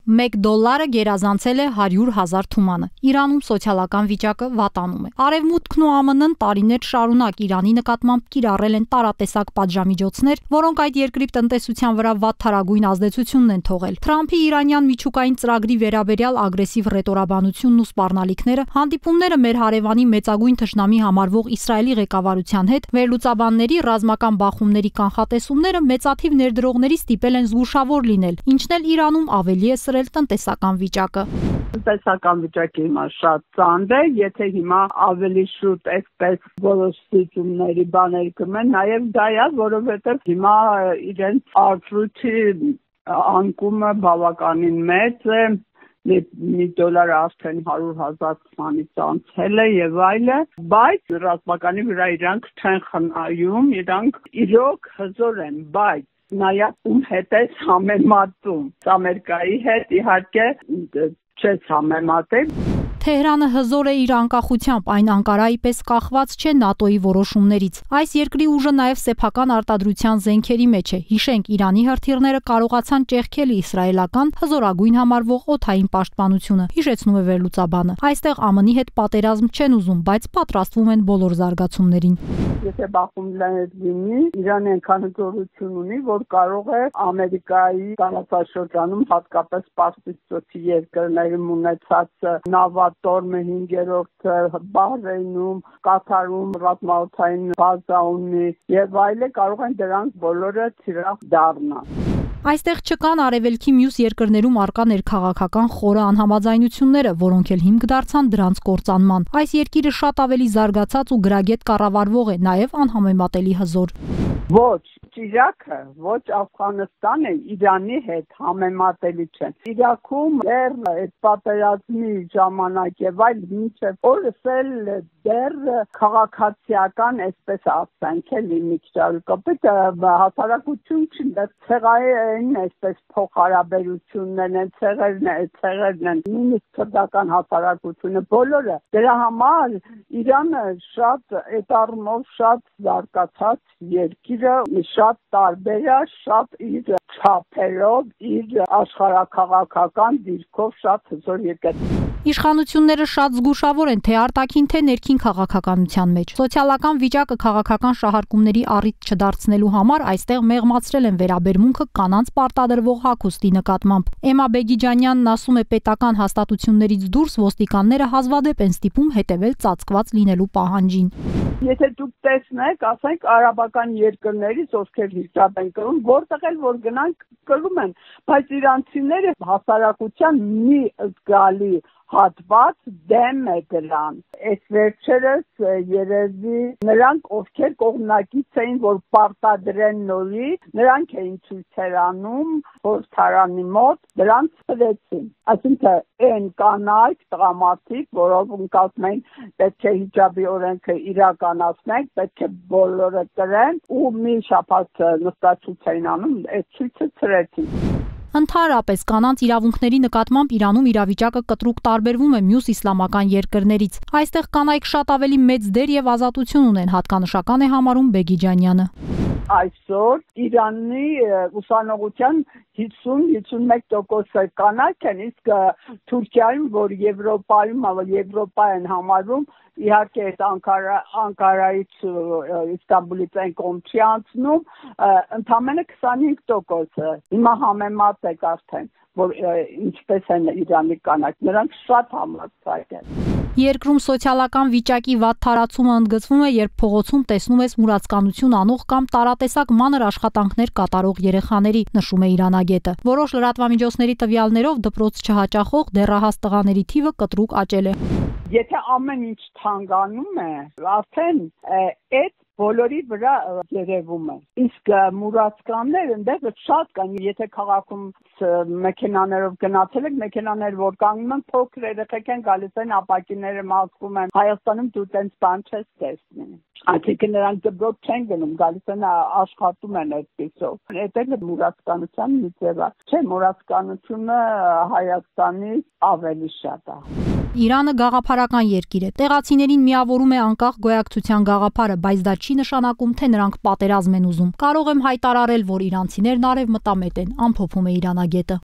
$1 գերազանցել է 100,000 թումանը։ Իրանում սոցիալական վիճակը վատանում է։ Արևմուտքն ու ԱՄՆ-ն տարիներ շարունակ Իրանի նկատմամբ կիրառել են տարատեսակ պատժամիջոցներ, որոնք այդ երկրի տնտեսության վրա վատթարագույն ազդեցությունն են թողել։ Թրամփի իրանյան միջուկային ծրագրի վերաբերյալ ագրեսիվ ռետորաբանությունն ու սպառնալիքները, հանդիպումները մեր հարևանի մեծագույն թշնամի համարվող Իսրայելի ղեկավարության հետ, վերլուծաբանների ռազմական բախումների կանխատեսումները մեծաթիվ ներդրողների ստիպել են զգուշավոր լինել, ինչն էլ Իրանում ավելի է սրել տնտեսական վիճակը։ Տնտեսական վիճակը հիմա շատ ծանր է, եթե հիմա ավելի շուտ այսպես որոշ ստիպումների բաներ կմեն, նաև դա է, որովհետև հիմա իրենց արդյունքի անկումը բավականին մեծ է, $1 արդեն 100,000 թվականից անցել է եւ այլը, բայց ռազմականի վրա իրանք չեն խնայում, իրանք իրոք հզոր են, բայց նայած ում հետ է համեմատում, Ամերիկայի հետ իհարկե չես համեմատել։ Թեհրանը հզոր է իր անկախությամբ, այն Անկարայի պես կախված չէ ՆԱՏՕ-ի որոշումներից։ Այս երկրի ուժը նաև սեփական արտադրության զենքերի մեջ է։ Հիշենք, Իրանի հրթիռները կարողացան ճեղքել իսրայելական հզորագույն համարվող օդային պաշտպանությունը, հիշեցնում է վերլուծաբանը։ Այստեղ ԱՄՆ-ի հետ պատերազմ չեն ուզում, բայց պատրաստվում են բոլոր զարգացումներին։ Եթե բախում լինի, Իրանը այնքան հզորություն ունի, որ կարող է Ամերիկայի տարածաշրջանում, հատկապես Պարսից ծոցի երկրներում ունեցած նավատորմը 5-րդ Բահրեյնում, Կատարում ռազմաօդային բազա ունի եւ այլը, կարող են դրանք բոլորը թիրախ դառնալ։ Այստեղ չկան արևելքի մյուս երկրներում առկա ներքաղաքական խորը անհամաձայնությունները, որոնք էլ հիմք դարձան դրանց կործանման։ Այս երկիրը շատ ավելի զարգացած ու գրագետ կառավարվող է, նաև անհամեմատելի հզոր։ Ոչ Իրաքը, ոչ Աֆղանստանը Իրանի հետ համեմատելի չեն։ Իրաքում դեռ այդ պատերազմի ժամանակ եւ այլ մինչեւ օրս էլ դեռ քաղաքացիական, այսպես ասենք, էլի մի քիչ կապիտ հասարակություն չի, դեռ ցեղային այսպես փոխհարաբերություններն են, ցեղերն են, նույնիսկ քրդական հասարակությունը բոլորը։ Դրա համար Իրանը շատ այդ առումով շատ զարգացած երկիրը, շատ տարբեր է, շատ իր չափերով, իր աշխարհաքաղաքական դիրքով շատ հզոր երկիր։ Իշխանությունները շատ զգուշավոր են թե արտաքին, թե ներքին քաղաքականության մեջ։ Սոցիալական վիճակը քաղաքական շահարկումների առիթ չդարձնելու համար այստեղ մեղմացրել են վերաբերմունքը կանանց պարտադրվող հագուստի նկատմամբ։ Էմմա Բեգիջանյանն ասում է, պետական հաստատություններից դուրս ոստիկանները հազվադեպ են ստիպում հետևել ծածկված լինելու պահանջին։ Եթե դուք տեսնեք, ասենք արաբական երկրներից ովքեր հիջաբ են կրում, որտեղ էլ որ գնանք կրում են, բայց իրանցիները հասարակության մի զգալի հատված դեմ է դրան։ Այս վերջերս երևի նրանք, ովքեր կողմնակից էին, որ պարտադրեն նորից, նրանք էին ցույցեր անում խորհրդարանի մոտ, դրանց սրեցին։ Այսինքն այն կանայք, տղամարդիկ, որոնք ասում են պետք է հիջաբի օրենքը իրականացնենք, պետք է բոլորը կրեն ու մի շաբաթ նստացույց էին անում, այդ ցույցը սրեցին։ Ընդհանրապես կանանց իրավունքների նկատմամբ Իրանում իրավիճակը կտրուկ տարբերվում է մյուս իսլամական երկրներից։ Այստեղ կանայք շատ ավելի մեծ դեր եւ ազատություն ունեն, հատկանշական է համարում Բեգիջանյանը։ Այսօր Իրանի ուսանողության 50-51% կանայք են, իսկ Թուրքիայում, որ Եվրոպա են համարվում, իհարկե այդ Անկարայից Իստանբուլից այն կողմ չի անցնում, ընդամենը 25%։ Հիմա համեմատեք արդեն, որ ինչպես են Իրանի կանայք, նրանք շատ համարձակ են։ Երկրում սոցիալական վիճակի վատթարացումը ընդգծվում է, երբ փողոցում տեսնում ես մուրացկանություն անող կամ տարատեսակ մանր աշխատանքներ կատարող երեխաների, նշում է իրանագետը։ Որոշ լրատվամիջոցների տվյալներով դպրոց չհաճախող դեռահաս տղաների թիվը կտրուկ աճել է։ Եթե ամեն ինչ թանկանում է, արդեն այդ բոլորի վրա երևում է։ Իսկ մուրացկաններ այնտեղ շատ կան, եթե քաղաքում մեքենաներով գնացել եք, մեքենաներ որ կանգնում են, փոքր երեխեք են գալիս են, ապակիները մաքրում են։ Հայաստանում դու տենց բան չես տեսնի։ Այսինքն նրանք դպրոց չեն գնում, գալիս են աշխատում են այդպիսով։ Դա մուրացկանության մի ձև է։ Չէ, մուրացկանությունը Հայաստանի ավելի շատ է։ Իրանը գաղափարական երկիր է։ Տեղացիներին միավորում է անկախ գոյակցության գաղափարը, բայց դա չի նշանակում, թե նրանք պատերազմ են ուզում։ Կարող եմ հայտարարել, որ իրանցիներն արևմտամետ են, ամփոփում է իրանագետը։